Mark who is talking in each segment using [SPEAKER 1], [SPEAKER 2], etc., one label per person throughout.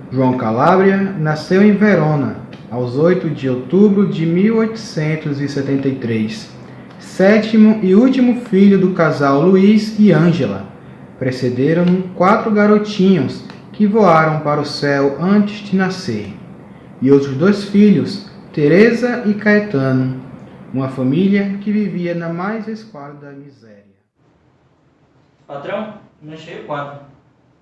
[SPEAKER 1] João Calabria nasceu em Verona, aos 8 de outubro de 1873, sétimo e último filho do casal Luiz e Ângela. Precederam-no 4 garotinhos que voaram para o céu antes de nascer, e outros 2 filhos, Teresa e Caetano, uma família que vivia na mais esquálida miséria.
[SPEAKER 2] Patrão, não achei o quadro.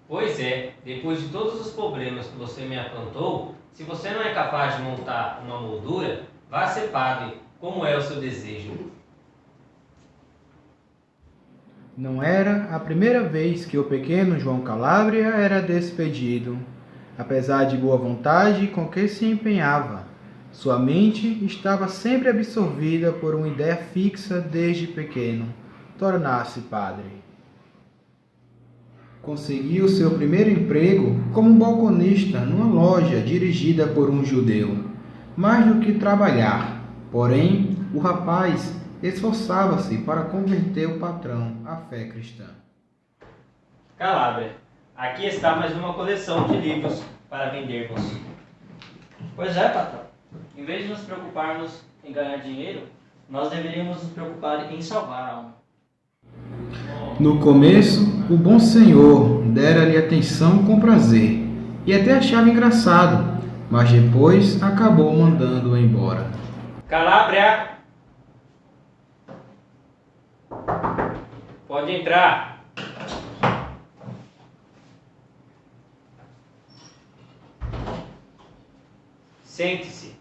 [SPEAKER 3] Pois é, depois de todos os problemas que você me aprontou, se você não é capaz de montar uma moldura, vá ser padre, como é o seu desejo.
[SPEAKER 1] Não era a primeira vez que o pequeno João Calabria era despedido. Apesar de boa vontade com que se empenhava, sua mente estava sempre absorvida por uma ideia fixa desde pequeno: tornar-se padre. Conseguiu seu primeiro emprego como balconista numa loja dirigida por um judeu. Mais do que trabalhar, porém, o rapaz esforçava-se para converter o patrão à fé cristã.
[SPEAKER 3] Calabria, aqui está mais uma coleção de livros para vendermos.
[SPEAKER 2] Pois é, patrão. Em vez de nos preocuparmos em ganhar dinheiro, nós deveríamos nos preocupar em salvar a alma.
[SPEAKER 1] No começo, o bom senhor dera-lhe atenção com prazer e até achava engraçado, mas depois acabou mandando-o embora.
[SPEAKER 3] Calabria! Pode entrar. Sente-se.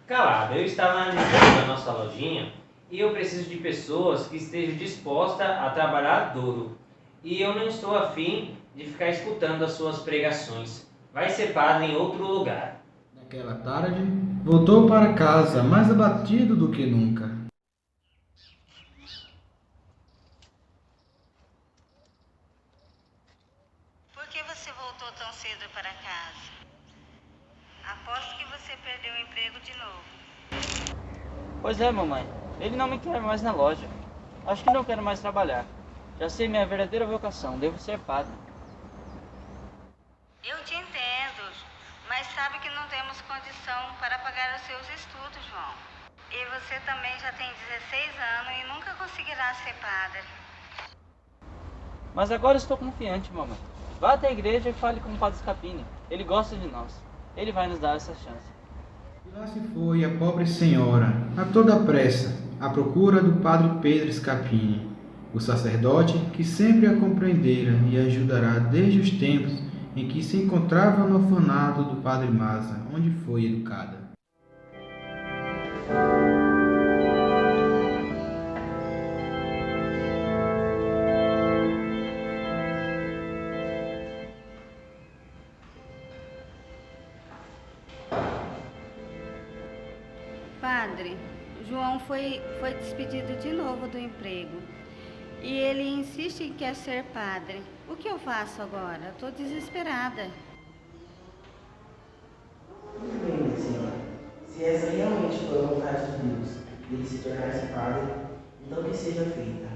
[SPEAKER 3] Calabria, eu estava analisando a nossa lojinha e eu preciso de pessoas que estejam dispostas a trabalhar duro. E eu não estou afim de ficar escutando as suas pregações. Vai ser padre em outro lugar.
[SPEAKER 1] Naquela tarde, voltou para casa mais abatido do que nunca.
[SPEAKER 4] Por que você voltou tão cedo para casa? Aposto que você perdeu o emprego de novo.
[SPEAKER 2] Pois é, mamãe. Ele não me quer mais na loja. Acho que não quero mais trabalhar. Já sei minha verdadeira vocação. Devo ser padre.
[SPEAKER 4] Eu te entendo, mas sabe que não temos condição para pagar os seus estudos, João. E você também já tem 16 anos e nunca conseguirá ser padre.
[SPEAKER 2] Mas agora estou confiante, mamãe. Vá até a igreja e fale com o padre Scapini. Ele gosta de nós. Ele vai nos dar essa chance.
[SPEAKER 1] E lá se foi a pobre senhora, a toda pressa, à procura do padre Pedro Scapini, o sacerdote que sempre a compreendera e a ajudará desde os tempos em que se encontrava no orfanato do padre Maza, onde foi educada.
[SPEAKER 4] Padre, João foi despedido de novo do emprego. E ele insiste em quer ser padre. O que eu faço agora? Estou desesperada.
[SPEAKER 5] Muito bem, minha senhora. Se essa realmente for a vontade de Deus, ele se tornar-se padre, então que seja feita.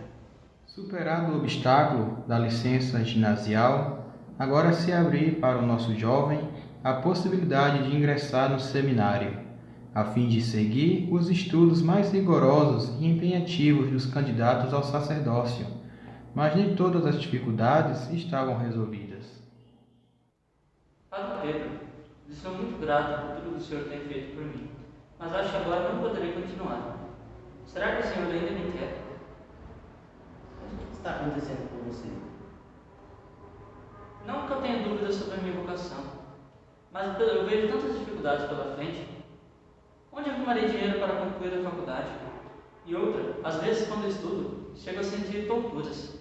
[SPEAKER 1] Superado o obstáculo da licença ginasial, agora se abriu para o nosso jovem a possibilidade de ingressar no seminário, a fim de seguir os estudos mais rigorosos e empenhativos dos candidatos ao sacerdócio, mas nem todas as dificuldades estavam resolvidas.
[SPEAKER 2] Padre Pedro, eu sou muito grato por tudo que o senhor tem feito por mim, mas acho que agora não poderei continuar. Será que o senhor ainda me quer?
[SPEAKER 5] Mas o que está acontecendo com você?
[SPEAKER 2] Não que eu tenha dúvidas sobre a minha vocação, mas eu vejo tantas dificuldades pela frente. Onde arrumarei dinheiro para concluir a faculdade? E outra, às vezes quando eu estudo, chego a sentir torturas.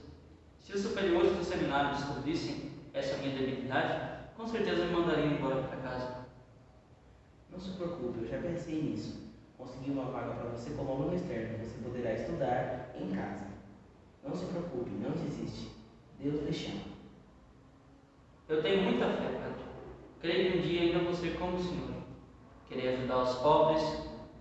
[SPEAKER 2] Se os superiores do seminário descobrissem essa minha debilidade, com certeza me mandariam embora para casa.
[SPEAKER 5] Não se preocupe, eu já pensei nisso. Consegui uma vaga para você como aluno externo. Você poderá estudar em casa. Não se preocupe, não desiste. Deus lhe chama.
[SPEAKER 2] Eu tenho muita fé, Padre. Creio que um dia ainda vou ser como o senhor. Querer ajudar os pobres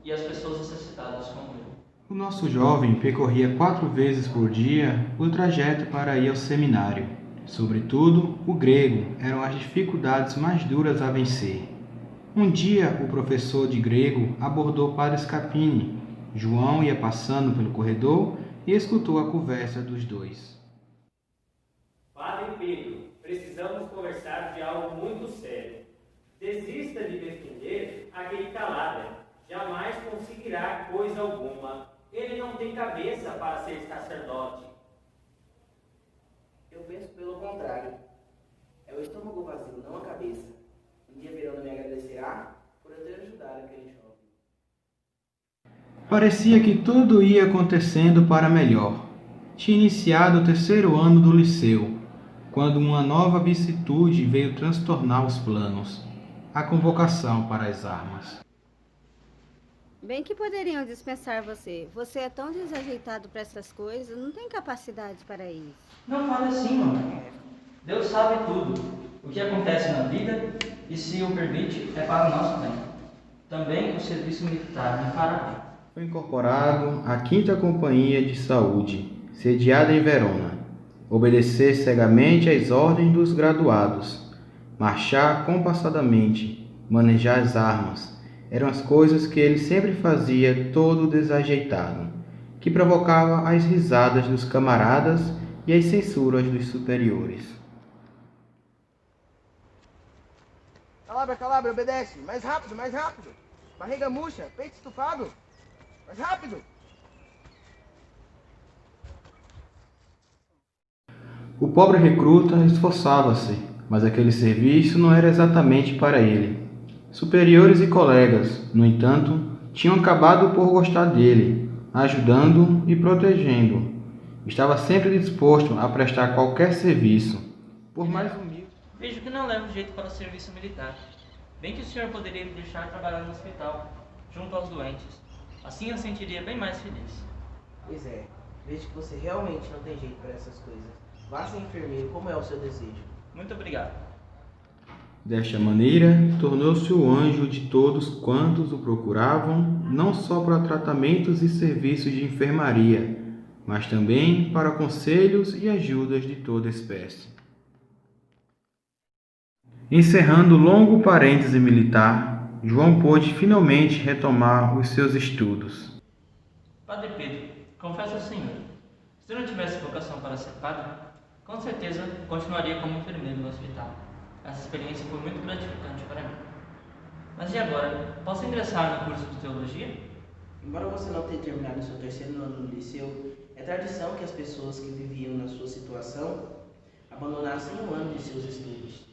[SPEAKER 2] e as pessoas necessitadas como eu.
[SPEAKER 1] O nosso jovem percorria 4 vezes por dia o trajeto para ir ao seminário. Sobretudo, o grego eram as dificuldades mais duras a vencer. Um dia, o professor de grego abordou Padre Scapini. João ia passando pelo corredor e escutou a conversa dos dois.
[SPEAKER 3] Padre Pedro, precisamos conversar de algo muito sério. Desista de defender aquele Calabria. Jamais conseguirá coisa alguma. Ele não tem cabeça para ser sacerdote.
[SPEAKER 5] Eu penso pelo contrário. É o estômago vazio, não a cabeça. Um dia Verona me agradecerá por eu ter ajudado aquele jovem.
[SPEAKER 1] Parecia que tudo ia acontecendo para melhor. Tinha iniciado o 3º ano do liceu, quando uma nova vicissitude veio transtornar os planos: a convocação para as armas.
[SPEAKER 4] Bem que poderiam dispensar você. Você é tão desajeitado para essas coisas, não tem capacidade para isso.
[SPEAKER 2] Não fale assim, mamãe. Deus sabe tudo. O que acontece na vida, e se o permite, é para o nosso bem. Também o serviço militar me fará bem.
[SPEAKER 1] Foi incorporado à 5ª Companhia de Saúde, sediada em Verona. Obedecer cegamente às ordens dos graduados. Marchar compassadamente. Manejar as armas. Eram as coisas que ele sempre fazia todo desajeitado, que provocava as risadas dos camaradas e as censuras dos superiores.
[SPEAKER 6] Calabria, obedece! Mais rápido, mais rápido! Barriga murcha, peito estufado! Mais rápido!
[SPEAKER 1] O pobre recruta esforçava-se, mas aquele serviço não era exatamente para ele. Superiores e colegas, no entanto, tinham acabado por gostar dele, ajudando e protegendo. Estava sempre disposto a prestar qualquer serviço, por mais humilde.
[SPEAKER 2] Vejo que não leva jeito para o serviço militar. Bem que o senhor poderia me deixar trabalhar no hospital, junto aos doentes. Assim eu sentiria bem mais feliz.
[SPEAKER 5] Pois é, vejo que você realmente não tem jeito para essas coisas. Vá ser enfermeiro, como é o seu desejo.
[SPEAKER 2] Muito obrigado.
[SPEAKER 1] Desta maneira, tornou-se o anjo de todos quantos o procuravam, não só para tratamentos e serviços de enfermaria, mas também para conselhos e ajudas de toda espécie. Encerrando o longo parêntese militar, João pôde finalmente retomar os seus estudos.
[SPEAKER 2] Padre Pedro, confesso ao senhor, se eu não tivesse vocação para ser padre, com certeza continuaria como enfermeiro no hospital. Essa experiência foi muito gratificante para mim. Mas e agora? Posso ingressar no curso de teologia?
[SPEAKER 5] Embora você não tenha terminado seu 3º ano no liceu, é tradição que as pessoas que viviam na sua situação abandonassem um ano de seus estudos.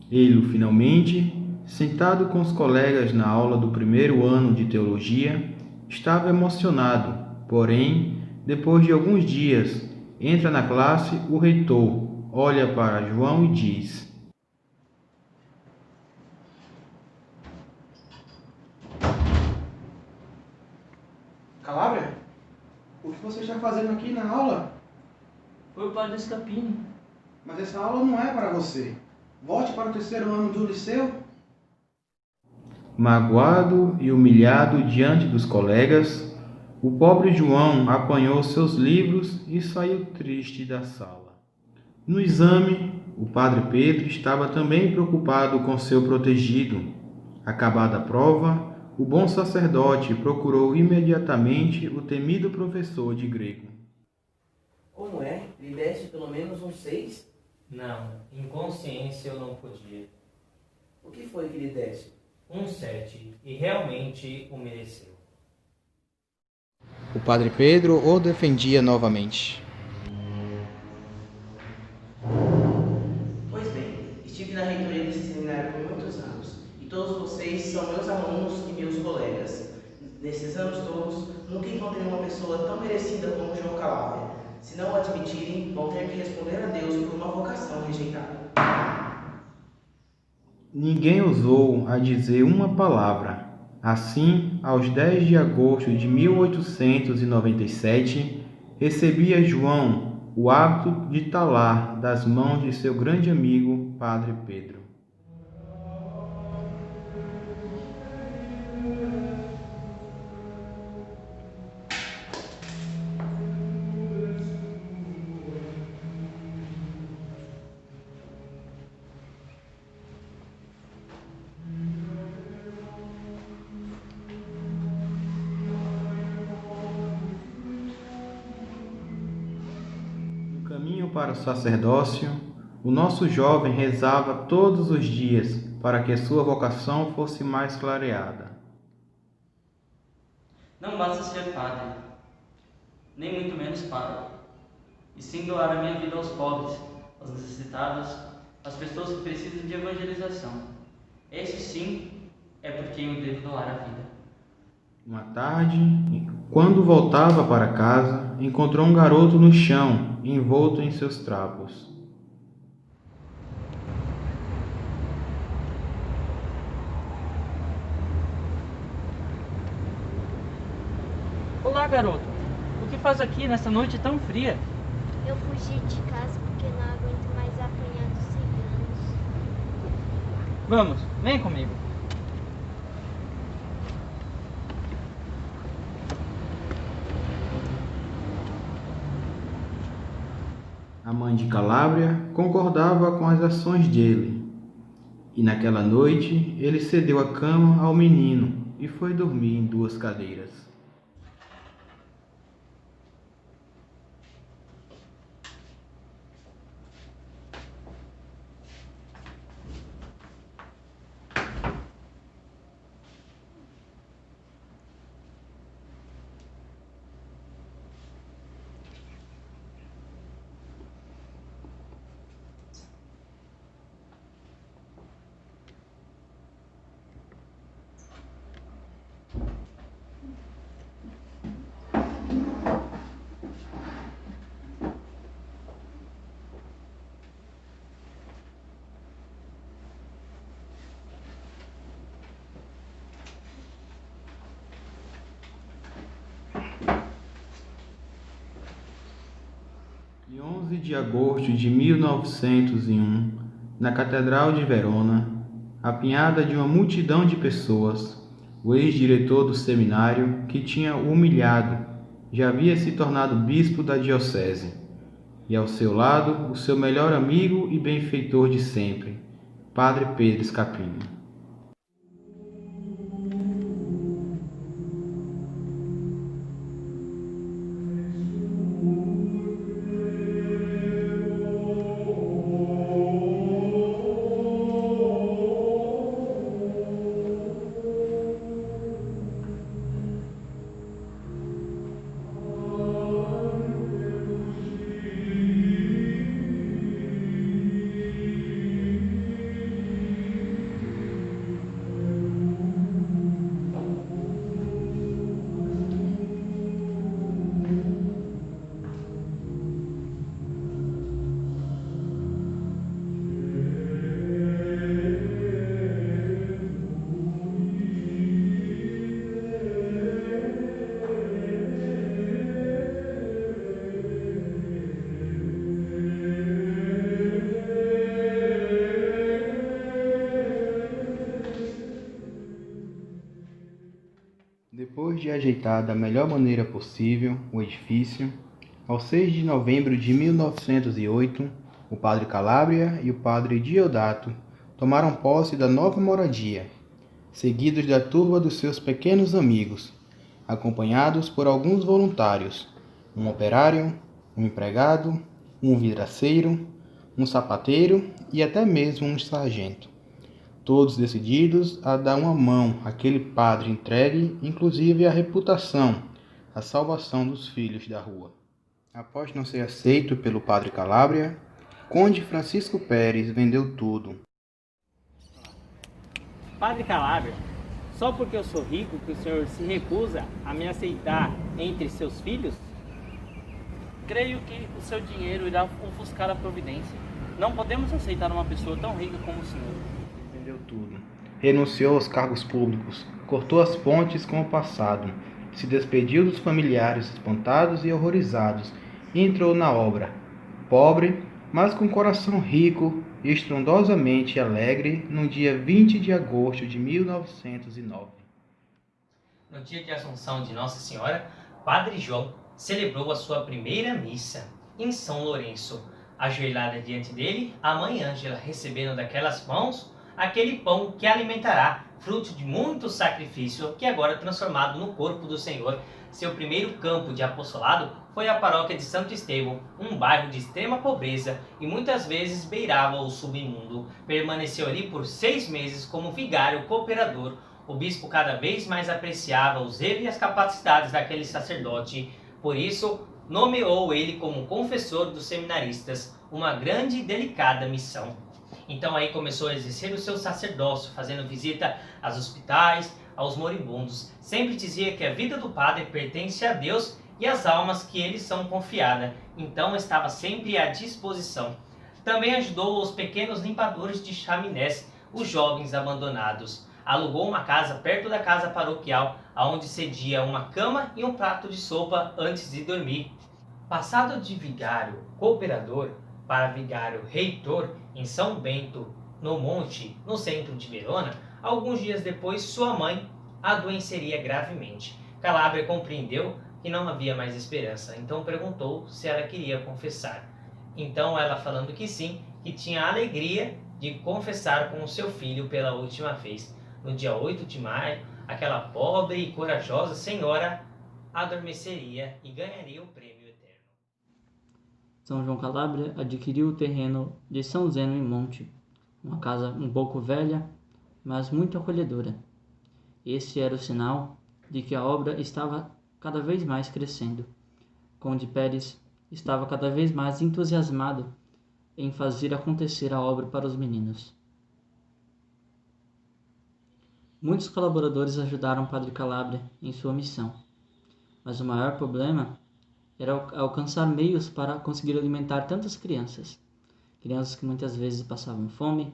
[SPEAKER 1] Ele, finalmente, sentado com os colegas na aula do 1º ano de teologia, estava emocionado, porém, depois de alguns dias, entra na classe o reitor, olha para João e diz:
[SPEAKER 6] Calabria? O que você está fazendo aqui na aula?
[SPEAKER 2] Foi o padre Scapini.
[SPEAKER 6] Mas essa aula não é para você. Volte para o 3º ano do liceu.
[SPEAKER 1] Magoado e humilhado diante dos colegas, o pobre João apanhou seus livros e saiu triste da sala. No exame, o padre Pedro estava também preocupado com seu protegido. Acabada a prova, o bom sacerdote procurou imediatamente o temido professor de grego.
[SPEAKER 5] Como é? Lhe deste pelo menos um 6?
[SPEAKER 3] Não, em consciência eu não podia.
[SPEAKER 5] O que foi que lhe deste?
[SPEAKER 3] Um 7, e realmente o mereceu.
[SPEAKER 1] O padre Pedro o defendia novamente.
[SPEAKER 5] Pois bem, estive na reitoria desse seminário por muitos anos, e todos vocês são meus alunos e meus colegas. Nesses anos todos, nunca encontrei uma pessoa tão merecida como João Calabria. Se não o admitirem, vão ter que responder a Deus por uma vocação rejeitada.
[SPEAKER 1] Ninguém ousou a dizer uma palavra. Assim, aos 10 de agosto de 1897, recebia João o hábito de talar das mãos de seu grande amigo, Padre Pedro. para o sacerdócio, o nosso jovem rezava todos os dias para que sua vocação fosse mais clareada.
[SPEAKER 2] Não basta ser padre, nem muito menos pároco, e sim doar a minha vida aos pobres, aos necessitados, às pessoas que precisam de evangelização. Esse sim é por quem eu devo doar a vida.
[SPEAKER 1] Uma tarde, quando voltava para casa, encontrou um garoto no chão, envolto em seus trapos.
[SPEAKER 2] Olá, garoto. O que faz aqui nessa noite tão fria?
[SPEAKER 7] Eu fugi de casa porque não aguento mais apanhar dos ciganos.
[SPEAKER 2] Vamos, vem comigo.
[SPEAKER 1] A mãe de Calábria concordava com as ações dele, e naquela noite ele cedeu a cama ao menino e foi dormir em 2 cadeiras. Em 11 de agosto de 1901, na Catedral de Verona, apinhada de uma multidão de pessoas, o ex-diretor do seminário, que tinha o humilhado, já havia se tornado bispo da diocese, e ao seu lado o seu melhor amigo e benfeitor de sempre, Padre Pedro Scapino. Depois de ajeitar da melhor maneira possível o edifício, ao 6 de novembro de 1908, o padre Calábria e o padre Diodato tomaram posse da nova moradia, seguidos da turba dos seus pequenos amigos, acompanhados por alguns voluntários, um operário, um empregado, um vidraceiro, um sapateiro e até mesmo um sargento. Todos decididos a dar uma mão àquele padre entregue, inclusive à reputação, à salvação dos filhos da rua. Após não ser aceito pelo padre Calábria, Conde Francisco Pérez vendeu tudo.
[SPEAKER 8] Padre Calábria, só porque eu sou rico que o senhor se recusa a me aceitar entre seus filhos?
[SPEAKER 2] Creio que o seu dinheiro irá ofuscar a providência. Não podemos aceitar uma pessoa tão rica como o senhor.
[SPEAKER 1] Vendeu tudo. Renunciou aos cargos públicos, cortou as pontes com o passado, se despediu dos familiares espantados e horrorizados e entrou na obra, pobre, mas com coração rico e estrondosamente alegre, no dia 20 de agosto de 1909.
[SPEAKER 3] No dia de Assunção de Nossa Senhora, Padre João celebrou a sua primeira missa em São Lourenço. Ajoelhada diante dele, a Mãe Ângela recebendo daquelas mãos aquele pão que alimentará, fruto de muito sacrifício, que agora transformado no corpo do Senhor. Seu primeiro campo de apostolado foi a paróquia de Santo Estevão, um bairro de extrema pobreza e muitas vezes beirava o submundo. Permaneceu ali por 6 meses como vigário cooperador. O bispo cada vez mais apreciava o zelo e as capacidades daquele sacerdote, por isso nomeou ele como confessor dos seminaristas, uma grande e delicada missão. Então aí começou a exercer o seu sacerdócio, fazendo visita aos hospitais, aos moribundos. Sempre dizia que a vida do padre pertence a Deus e às almas que eles são confiadas, então estava sempre à disposição. Também ajudou os pequenos limpadores de chaminés, os jovens abandonados. Alugou uma casa perto da casa paroquial, onde cedia uma cama e um prato de sopa antes de dormir. Passado de vigário cooperador para vigário reitor em São Bento, no Monte, no centro de Verona, alguns dias depois sua mãe adoeceria gravemente. Calabria compreendeu que não havia mais esperança, então perguntou se ela queria confessar. Então ela, falando que sim, que tinha a alegria de confessar com o seu filho pela última vez. No dia 8 de maio, aquela pobre e corajosa senhora adormeceria e ganharia o prêmio eterno.
[SPEAKER 2] São João Calabria adquiriu o terreno de São Zeno em Monte, uma casa um pouco velha, mas muito acolhedora. Esse era o sinal de que a obra estava cada vez mais crescendo. Conde Pérez estava cada vez mais entusiasmado em fazer acontecer a obra para os meninos. Muitos colaboradores ajudaram Padre Calabria em sua missão, mas o maior problema era alcançar meios para conseguir alimentar tantas crianças. Crianças que muitas vezes passavam fome,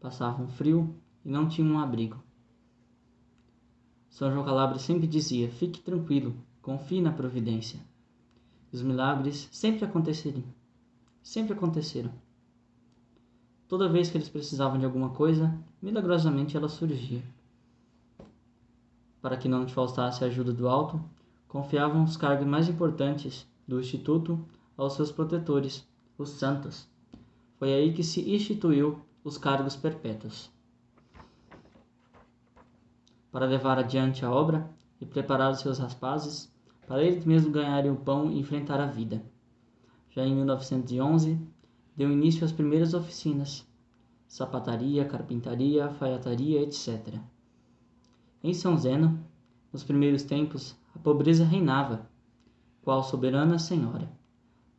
[SPEAKER 2] passavam frio e não tinham um abrigo. São João Calabria sempre dizia: fique tranquilo, confie na providência. Os milagres sempre aconteceriam. Sempre aconteceram. Toda vez que eles precisavam de alguma coisa, milagrosamente ela surgia. Para que não te faltasse a ajuda do alto, confiavam os cargos mais importantes do Instituto aos seus protetores, os santos. Foi aí que se instituiu os cargos perpétuos. Para levar adiante a obra e preparar os seus rapazes, para eles mesmos ganharem o pão e enfrentar a vida. Já em 1911, deu início às primeiras oficinas, sapataria, carpintaria, alfaiataria, etc. Em São Zeno, nos primeiros tempos, a pobreza reinava, qual soberana senhora,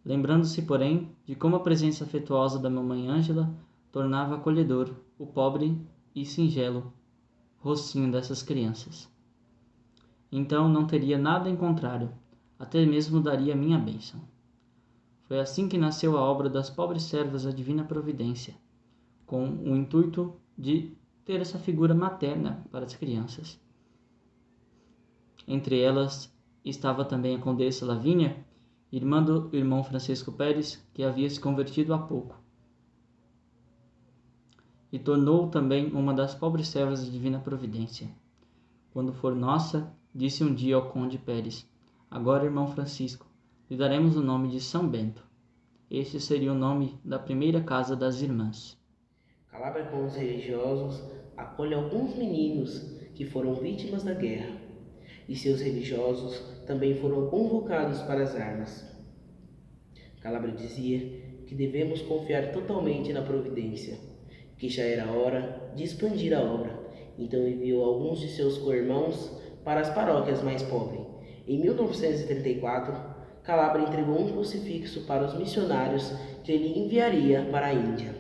[SPEAKER 2] lembrando-se, porém, de como a presença afetuosa da mamãe Ângela tornava acolhedor o pobre e singelo rostinho dessas crianças. Então não teria nada em contrário, até mesmo daria minha bênção. Foi assim que nasceu a obra das pobres servas da Divina Providência, com o intuito de ter essa figura materna para as crianças. Entre elas estava também a Condessa Lavínia, irmã do irmão Francisco Pérez, que havia se convertido há pouco, e tornou também uma das pobres servas da Divina Providência. Quando for nossa, disse um dia ao Conde Pérez: agora, irmão Francisco, lhe daremos o nome de São Bento. Este seria o nome da primeira casa das irmãs.
[SPEAKER 5] Calabria, com os religiosos, acolhe alguns meninos que foram vítimas da guerra, e seus religiosos também foram convocados para as armas. Calabria dizia que devemos confiar totalmente na providência, que já era hora de expandir a obra, então enviou alguns de seus co-irmãos para as paróquias mais pobres. Em 1934, Calabria entregou um crucifixo para os missionários que ele enviaria para a Índia.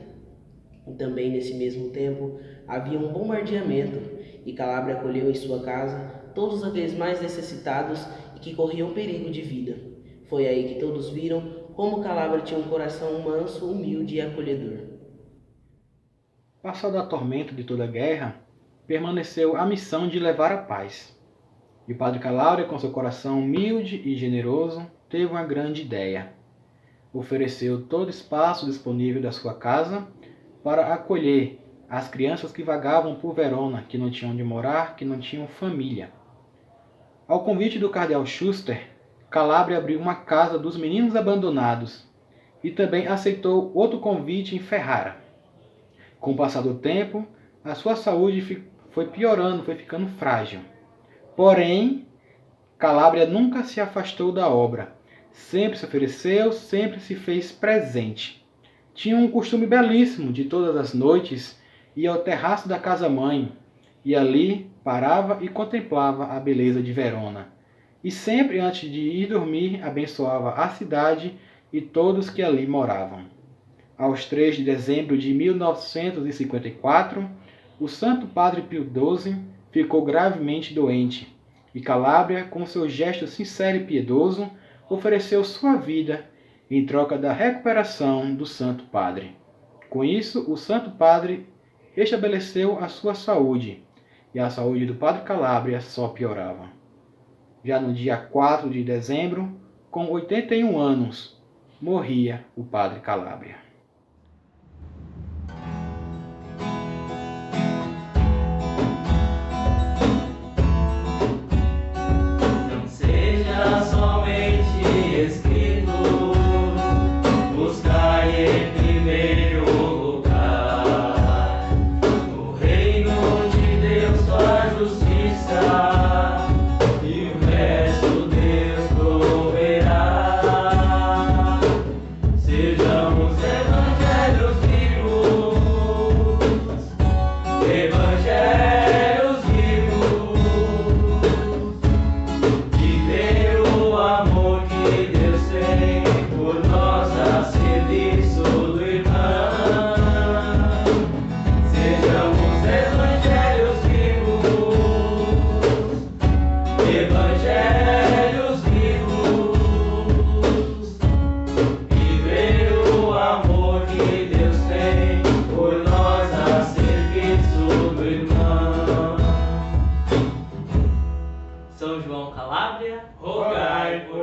[SPEAKER 5] E também nesse mesmo tempo havia um bombardeamento e Calabria acolheu em sua casa todos aqueles mais necessitados e que corriam perigo de vida. Foi aí que todos viram como Calabria tinha um coração manso, humilde e acolhedor.
[SPEAKER 1] Passado o tormento de toda a guerra, permaneceu a missão de levar a paz. E o Padre Calabria, com seu coração humilde e generoso, teve uma grande ideia. Ofereceu todo o espaço disponível da sua casa para acolher as crianças que vagavam por Verona, que não tinham onde morar, que não tinham família. Ao convite do cardeal Schuster, Calabria abriu uma casa dos meninos abandonados e também aceitou outro convite em Ferrara. Com o passar do tempo, a sua saúde foi piorando, foi ficando frágil. Porém, Calabria nunca se afastou da obra. Sempre se ofereceu, sempre se fez presente. Tinha um costume belíssimo de todas as noites ir ao terraço da casa-mãe, e ali parava e contemplava a beleza de Verona. E sempre antes de ir dormir abençoava a cidade e todos que ali moravam. Aos 3 de dezembro de 1954, o Santo Padre Pio XII ficou gravemente doente, e Calábria, com seu gesto sincero e piedoso, ofereceu sua vida em troca da recuperação do Santo Padre. Com isso, o Santo Padre restabeleceu a sua saúde, e a saúde do Padre Calábria só piorava. Já no dia 4 de dezembro, com 81 anos, morria o Padre Calábria.
[SPEAKER 9] Não seja somente escrito, buscai em primeiro lugar o reino de Deus, sua justiça, e o resto Deus proverá. Sejamos evangelhos vivos, evangelhos vivos, viver o amor que Deus tem por nós a serviço do irmão. Sejamos evangelhos vivos, evangelhos vivos, viver o amor que Deus tem por nós a serviço do irmão.
[SPEAKER 2] São João Calábria,
[SPEAKER 9] Rogai por